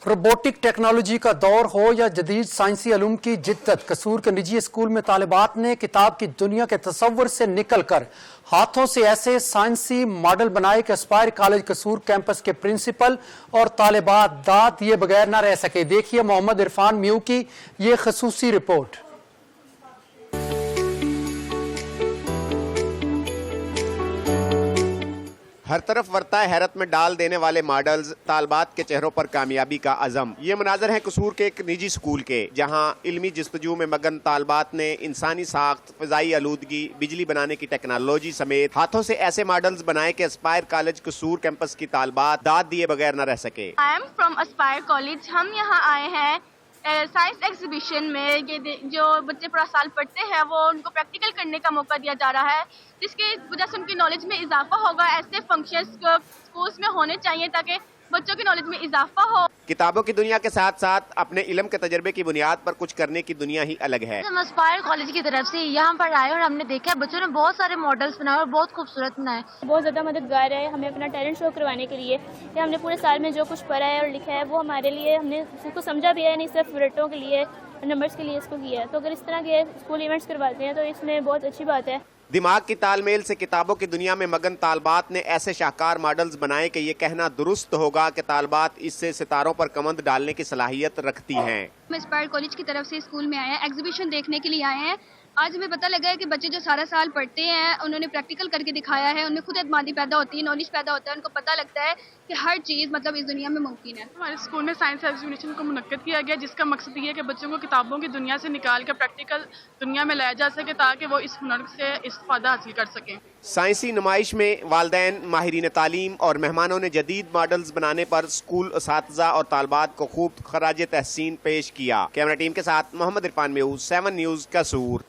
Robotic technology का दौर हो या जदीद साइंसी अलूम की जिद्दत, कसूर के निजी स्कूल में तालिबात ने किताब की दुनिया के तस्वर से निकल कर हाथों से ऐसे साइंसी मॉडल बनाए कि एस्पायर कॉलेज कसूर कैंपस के प्रिंसिपल और तालिबात दाद दिए बगैर न रह सके। देखिए मोहम्मद इरफान म्यू की ये खसूसी रिपोर्ट। हर तरफ वर्ता हैरत में डाल देने वाले मॉडल्स, तालबात के चेहरों पर कामयाबी का अज़म। ये मनाजर है कसूर के एक निजी स्कूल के, जहां इल्मी जस्तजू में मगन तालबात ने इंसानी साख्त, फ़िज़ाई आलूदगी, बिजली बनाने की टेक्नोलॉजी समेत हाथों से ऐसे मॉडल्स बनाए कि एस्पायर कॉलेज कसूर कैंपस की तालबात दाद दिए बगैर न रह सके। I am from Aspire college. हम यहाँ आए हैं साइंस एग्जीबिशन में। ये जो बच्चे पूरा साल पढ़ते हैं वो उनको प्रैक्टिकल करने का मौका दिया जा रहा है, जिसकी वजह से उनकी नॉलेज में इजाफा होगा। ऐसे फंक्शंस स्कूल्स में होने चाहिए ताकि बच्चों की नॉलेज में इजाफा हो। किताबों की दुनिया के साथ साथ अपने इल्म के तजर्बे की बुनियाद पर कुछ करने की दुनिया ही अलग है। हम एस्पायर कॉलेज की तरफ से यहाँ पर आए और हमने देखा बच्चों ने बहुत सारे मॉडल्स बनाए और बहुत खूबसूरत बनाए। बहुत ज़्यादा मददगार है हमें अपना टैलेंट शो करवाने के लिए। या हमने पूरे साल में जो कुछ पढ़ा है और लिखा है वो हमारे लिए हमने उसको समझा भी है, नहीं सिर्फ रटों के लिए, नंबर्स के लिए इसको किया है। तो अगर इस तरह के स्कूल इवेंट्स करवाते हैं तो इसमें बहुत अच्छी बात है। दिमाग की तालमेल से किताबों की दुनिया में मगन तालबात ने ऐसे शाहकार मॉडल्स बनाए कि ये कहना दुरुस्त होगा कि तालबात इससे सितारों पर कमंद डालने की सलाहियत रखती हैं। हम एस्पायर कॉलेज की तरफ से स्कूल में आए हैं, एग्जीबिशन देखने के लिए आए हैं। आज हमें पता लगा है कि बच्चे जो सारा साल पढ़ते हैं उन्होंने प्रैक्टिकल करके दिखाया है, उनमें खुद एतमादी पैदा होती है, नॉलेज पैदा होता है, उनको पता लगता है कि हर चीज़ मतलब इस दुनिया में मुमकिन है। हमारे स्कूल में साइंस एग्जीबिशन को मुनक्किद किया गया, जिसका मकसद ये है कि बच्चों को किताबों की दुनिया से निकाल कर प्रैक्टिकल दुनिया में लाया जा सके ताकि वो इस हुनर से इस्तेफादा हासिल कर सकें। साइंसी नुमाइश में वालिदैन, माहिरीन तालीम और मेहमानों ने जदीद मॉडल्स बनाने पर स्कूल असातिज़ा और तालबात को खूब खराज तहसीन पेश किया। कैमरा टीम के साथ मोहम्मद इरफान म्यू, 7 न्यूज़ कसूर।